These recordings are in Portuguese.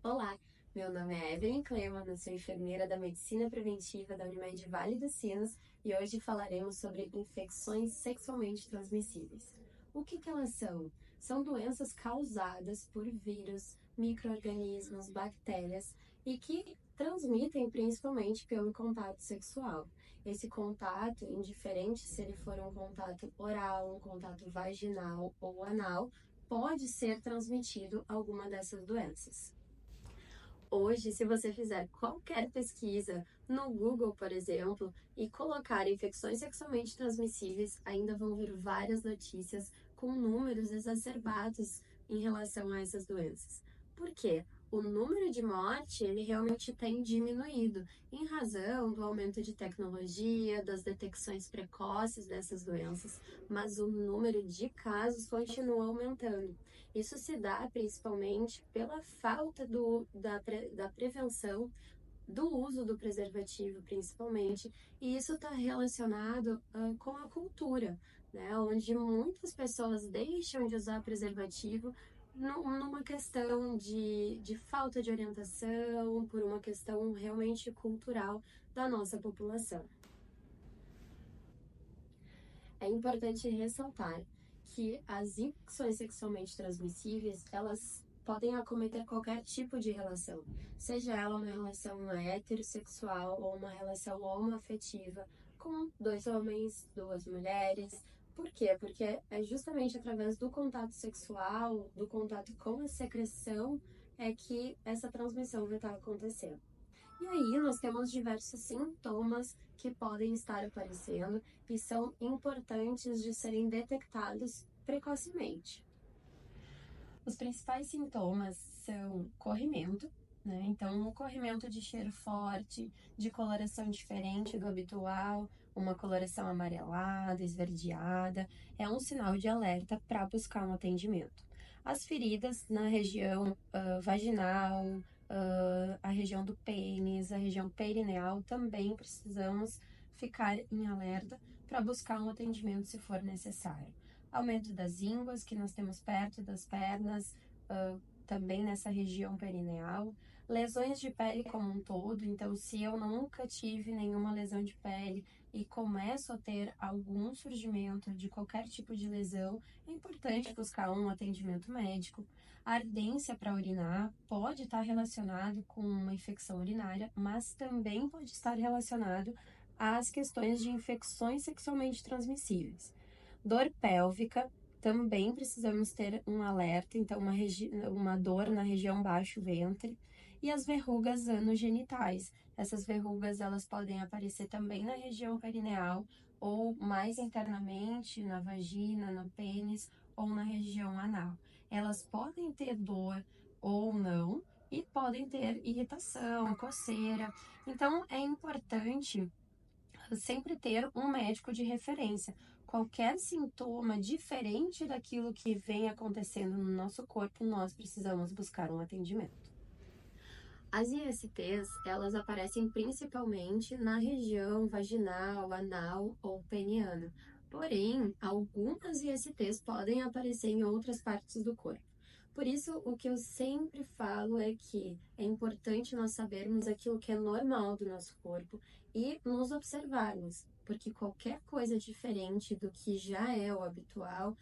Olá, meu nome é Evelyn Cleman, eu sou enfermeira da Medicina Preventiva da Unimed Vale dos Sinos e hoje falaremos sobre infecções sexualmente transmissíveis. O que elas são? São doenças causadas por vírus, micro-organismos, bactérias e que transmitem principalmente pelo contato sexual. Esse contato, indiferente se ele for um contato oral, um contato vaginal ou anal, pode ser transmitido alguma dessas doenças. Hoje, se você fizer qualquer pesquisa no Google, por exemplo, e colocar infecções sexualmente transmissíveis, ainda vão vir várias notícias com números exacerbados em relação a essas doenças. Por quê? O número de morte, ele realmente tem diminuído em razão do aumento de tecnologia, das detecções precoces dessas doenças, mas o número de casos continua aumentando. Isso se dá principalmente pela falta da prevenção do uso do preservativo, principalmente, e isso está relacionado com a cultura, né? Onde muitas pessoas deixam de usar preservativo numa questão de falta de orientação, por uma questão realmente cultural da nossa população. É importante ressaltar que as infecções sexualmente transmissíveis, elas podem acometer qualquer tipo de relação, seja ela uma relação heterossexual ou uma relação homoafetiva com dois homens, duas mulheres. Por quê? Porque é justamente através do contato sexual, do contato com a secreção, é que essa transmissão vai estar acontecendo. E aí nós temos diversos sintomas que podem estar aparecendo e são importantes de serem detectados precocemente. Os principais sintomas são corrimento, né? Então, um corrimento de cheiro forte, de coloração diferente do habitual, uma coloração amarelada, esverdeada, é um sinal de alerta para buscar um atendimento. As feridas na região vaginal, a região do pênis, a região perineal, também precisamos ficar em alerta para buscar um atendimento se for necessário. Aumento das ínguas que nós temos perto das pernas, também nessa região perineal, lesões de pele como um todo. Então, se eu nunca tive nenhuma lesão de pele e começo a ter algum surgimento de qualquer tipo de lesão, é importante buscar um atendimento médico. A ardência para urinar pode estar relacionado com uma infecção urinária, mas também pode estar relacionado às questões de infecções sexualmente transmissíveis. Dor pélvica, também precisamos ter um alerta, então uma dor na região baixo ventre, e as verrugas anogenitais. Essas verrugas elas podem aparecer também na região perineal ou mais internamente na vagina, no pênis ou na região anal. Elas podem ter dor ou não e podem ter irritação, coceira. Então é importante sempre ter um médico de referência. Qualquer sintoma diferente daquilo que vem acontecendo no nosso corpo, nós precisamos buscar um atendimento. As ISTs, elas aparecem principalmente na região vaginal, anal ou peniana. Porém, algumas ISTs podem aparecer em outras partes do corpo. Por isso, o que eu sempre falo é que é importante nós sabermos aquilo que é normal do nosso corpo e nos observarmos, porque qualquer coisa diferente do que já é o habitual,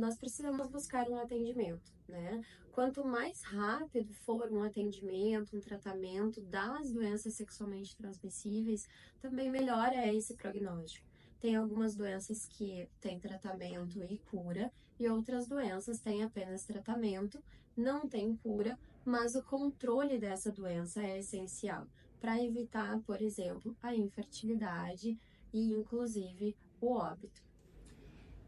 nós precisamos buscar um atendimento, né? Quanto mais rápido for um atendimento, um tratamento das doenças sexualmente transmissíveis, também melhor é esse prognóstico. Tem algumas doenças que têm tratamento e cura, e outras doenças têm apenas tratamento, não tem cura, mas o controle dessa doença é essencial para evitar, por exemplo, a infertilidade e, inclusive, o óbito.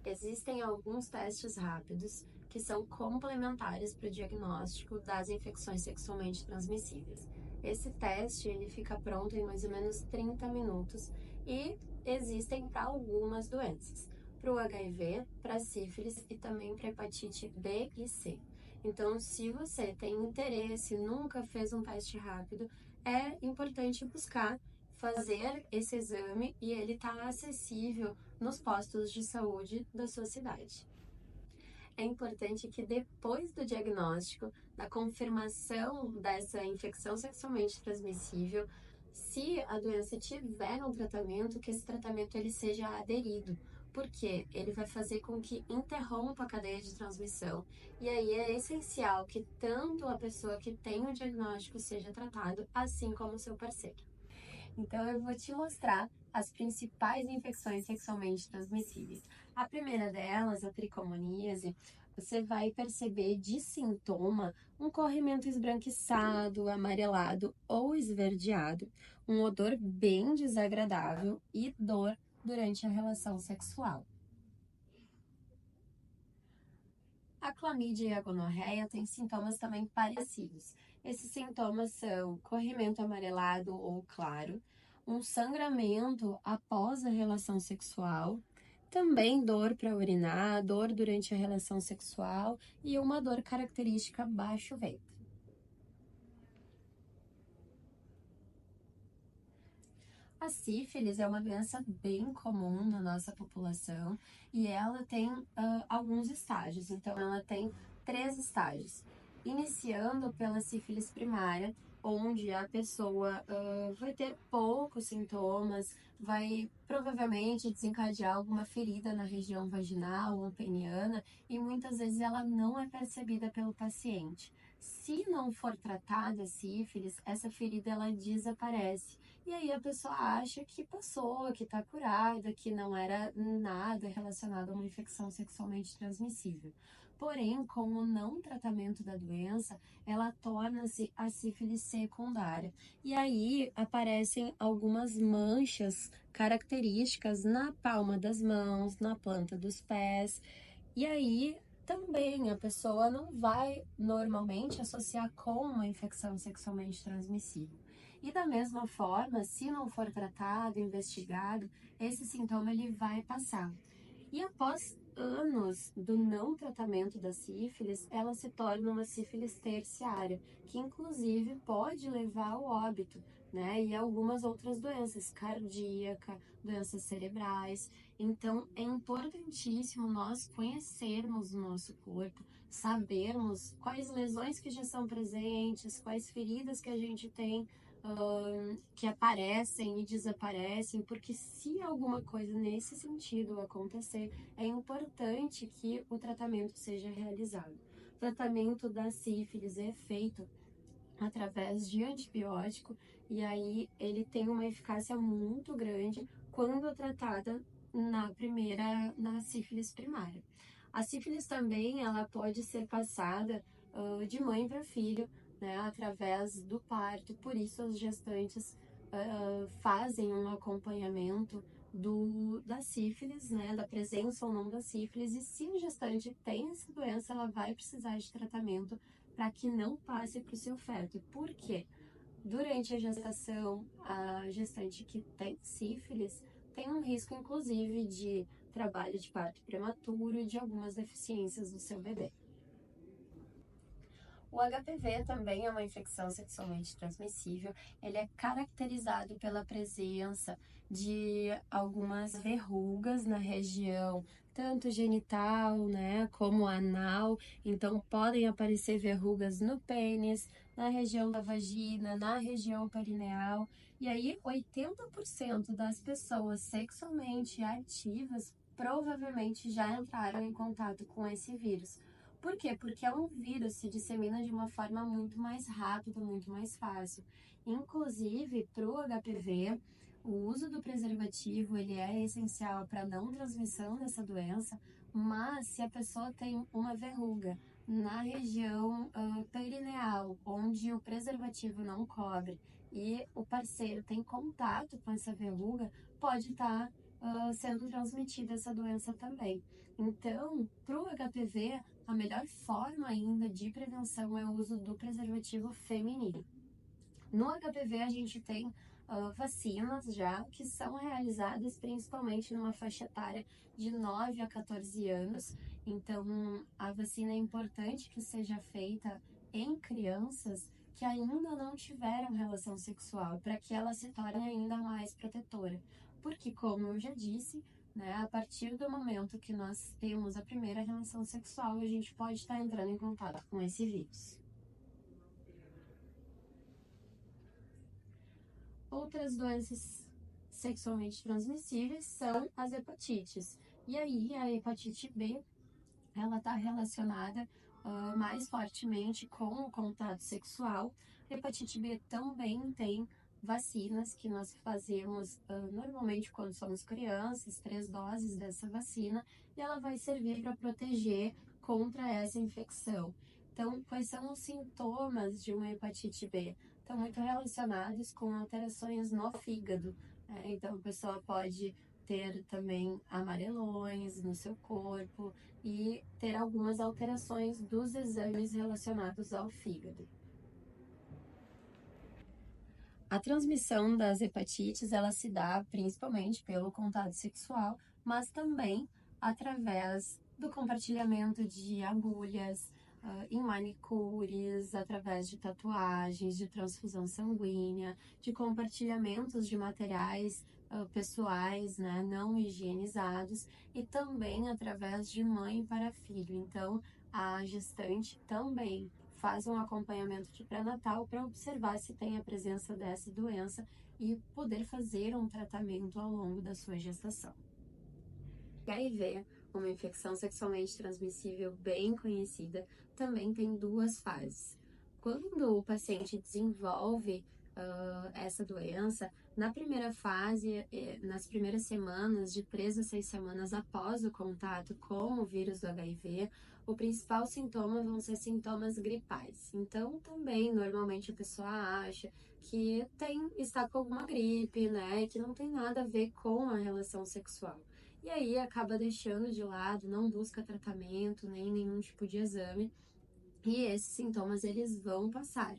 Existem alguns testes rápidos que são complementares para o diagnóstico das infecções sexualmente transmissíveis. Esse teste ele fica pronto em mais ou menos 30 minutos e existem para algumas doenças, para o HIV, para sífilis e também para hepatite B e C. Então, se você tem interesse, nunca fez um teste rápido, é importante buscar fazer esse exame e ele está acessível nos postos de saúde da sua cidade. É importante que depois do diagnóstico, da confirmação dessa infecção sexualmente transmissível, se a doença tiver um tratamento, que esse tratamento ele seja aderido, porque ele vai fazer com que interrompa a cadeia de transmissão. E aí é essencial que tanto a pessoa que tem o diagnóstico seja tratado, assim como o seu parceiro. Então eu vou te mostrar as principais infecções sexualmente transmissíveis. A primeira delas, a tricomoníase, você vai perceber de sintoma um corrimento esbranquiçado, amarelado ou esverdeado, um odor bem desagradável e dor durante a relação sexual. A clamídia e a gonorreia têm sintomas também parecidos. Esses sintomas são corrimento amarelado ou claro, um sangramento após a relação sexual, também dor para urinar, dor durante a relação sexual e uma dor característica baixo ventre. A sífilis é uma doença bem comum na nossa população e ela tem alguns estágios. Então, ela tem 3 estágios. Iniciando pela sífilis primária, onde a pessoa vai ter poucos sintomas, vai provavelmente desencadear alguma ferida na região vaginal ou peniana e muitas vezes ela não é percebida pelo paciente. Se não for tratada a sífilis, essa ferida ela desaparece. E aí a pessoa acha que passou, que está curada, que não era nada relacionado a uma infecção sexualmente transmissível. Porém, com o não tratamento da doença, ela torna-se a sífilis secundária. E aí aparecem algumas manchas características na palma das mãos, na planta dos pés. E aí também a pessoa não vai normalmente associar com uma infecção sexualmente transmissível. E da mesma forma, se não for tratado, investigado, esse sintoma ele vai passar. E após anos do não tratamento da sífilis, ela se torna uma sífilis terciária, que inclusive pode levar ao óbito, né? E algumas outras doenças, cardíaca, doenças cerebrais. Então, é importantíssimo nós conhecermos o nosso corpo, sabermos quais lesões que já são presentes, quais feridas que a gente tem, que aparecem e desaparecem, porque se alguma coisa nesse sentido acontecer, é importante que o tratamento seja realizado. O tratamento da sífilis é feito através de antibiótico e aí ele tem uma eficácia muito grande quando tratada na sífilis primária. A sífilis também ela pode ser passada de mãe para filho, né, através do parto, por isso as gestantes fazem um acompanhamento da sífilis, né, da presença ou não da sífilis, e se a gestante tem essa doença, ela vai precisar de tratamento para que não passe para o seu feto. Por quê? Durante a gestação, a gestante que tem sífilis tem um risco, inclusive, de trabalho de parto prematuro e de algumas deficiências do seu bebê. O HPV também é uma infecção sexualmente transmissível. Ele é caracterizado pela presença de algumas verrugas na região, tanto genital, né, como anal. Então, podem aparecer verrugas no pênis, na região da vagina, na região perineal. E aí, 80% das pessoas sexualmente ativas provavelmente já entraram em contato com esse vírus. Por quê? Porque é um vírus, se dissemina de uma forma muito mais rápida, muito mais fácil. Inclusive, para o HPV, o uso do preservativo ele é essencial para a não transmissão dessa doença, mas se a pessoa tem uma verruga na região perineal, onde o preservativo não cobre, e o parceiro tem contato com essa verruga, pode estar sendo transmitida essa doença também. Então, para o HPV, a melhor forma ainda de prevenção é o uso do preservativo feminino. No HPV, a gente tem vacinas já que são realizadas principalmente numa faixa etária de 9 a 14 anos. Então, a vacina é importante que seja feita em crianças que ainda não tiveram relação sexual, para que ela se torne ainda mais protetora. Porque, como eu já disse, né? A partir do momento que nós temos a primeira relação sexual, a gente pode estar entrando em contato com esse vírus. Outras doenças sexualmente transmissíveis são as hepatites. E aí, a hepatite B, ela está relacionada mais fortemente com o contato sexual. A hepatite B também tem vacinas que nós fazemos normalmente quando somos crianças, 3 doses dessa vacina, e ela vai servir para proteger contra essa infecção. Então, quais são os sintomas de uma hepatite B? Estão muito relacionados com alterações no fígado, né? Então, a pessoa pode ter também amarelões no seu corpo e ter algumas alterações dos exames relacionados ao fígado. A transmissão das hepatites, ela se dá principalmente pelo contato sexual, mas também através do compartilhamento de agulhas, em manicures, através de tatuagens, de transfusão sanguínea, de compartilhamentos de materiais pessoais, né, não higienizados, e também através de mãe para filho. Então, a gestante também faz um acompanhamento de pré-natal para observar se tem a presença dessa doença e poder fazer um tratamento ao longo da sua gestação. HIV, uma infecção sexualmente transmissível bem conhecida, também tem 2 fases. Quando o paciente desenvolve essa doença, na primeira fase, nas primeiras semanas, de 3 a 6 semanas após o contato com o vírus do HIV, o principal sintoma vão ser sintomas gripais. Então, também, normalmente, a pessoa acha que está com alguma gripe, né, que não tem nada a ver com a relação sexual. E aí acaba deixando de lado, não busca tratamento, nem nenhum tipo de exame, e esses sintomas eles vão passar.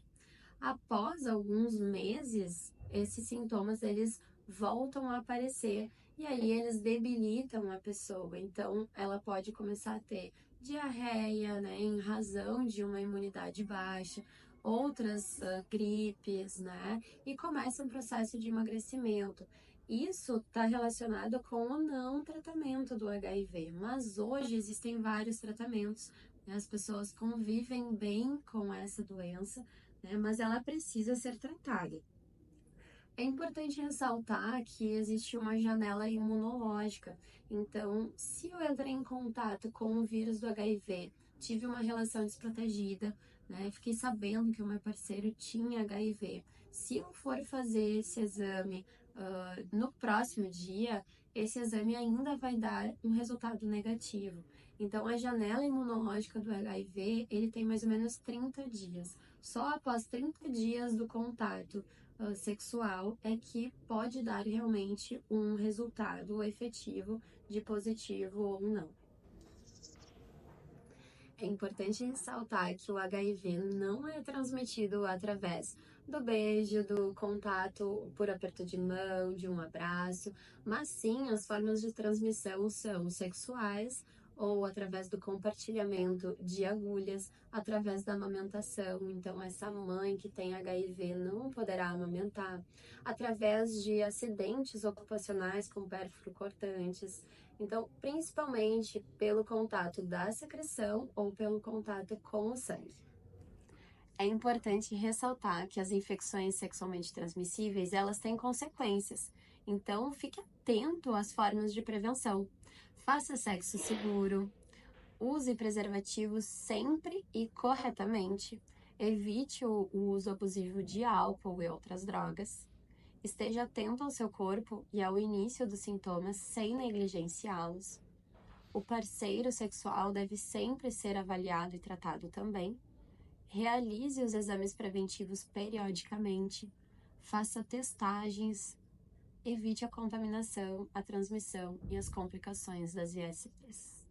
Após alguns meses, esses sintomas eles voltam a aparecer e aí eles debilitam a pessoa. Então, ela pode começar a ter diarreia, né, em razão de uma imunidade baixa, outras gripes, né, e começa um processo de emagrecimento. Isso está relacionado com o não tratamento do HIV, mas hoje existem vários tratamentos, né, as pessoas convivem bem com essa doença, né, mas ela precisa ser tratada. É importante ressaltar que existe uma janela imunológica. Então, se eu entrei em contato com o vírus do HIV, tive uma relação desprotegida, né, fiquei sabendo que o meu parceiro tinha HIV, se eu for fazer esse exame no próximo dia, esse exame ainda vai dar um resultado negativo. Então, a janela imunológica do HIV, ele tem mais ou menos 30 dias. Só após 30 dias do contato sexual é que pode dar realmente um resultado efetivo de positivo ou não. É importante ressaltar que o HIV não é transmitido através do beijo, do contato por aperto de mão, de um abraço, mas sim as formas de transmissão são sexuais ou através do compartilhamento de agulhas, através da amamentação. Então, essa mãe que tem HIV não poderá amamentar, através de acidentes ocupacionais com pérfuro cortantes. Então, principalmente pelo contato da secreção ou pelo contato com o sangue. É importante ressaltar que as infecções sexualmente transmissíveis, elas têm consequências. Então, fique atento às formas de prevenção. Faça sexo seguro, use preservativos sempre e corretamente, evite o uso abusivo de álcool e outras drogas. Esteja atento ao seu corpo e ao início dos sintomas sem negligenciá-los. O parceiro sexual deve sempre ser avaliado e tratado também. Realize os exames preventivos periodicamente. Faça testagens. Evite a contaminação, a transmissão e as complicações das ISTs.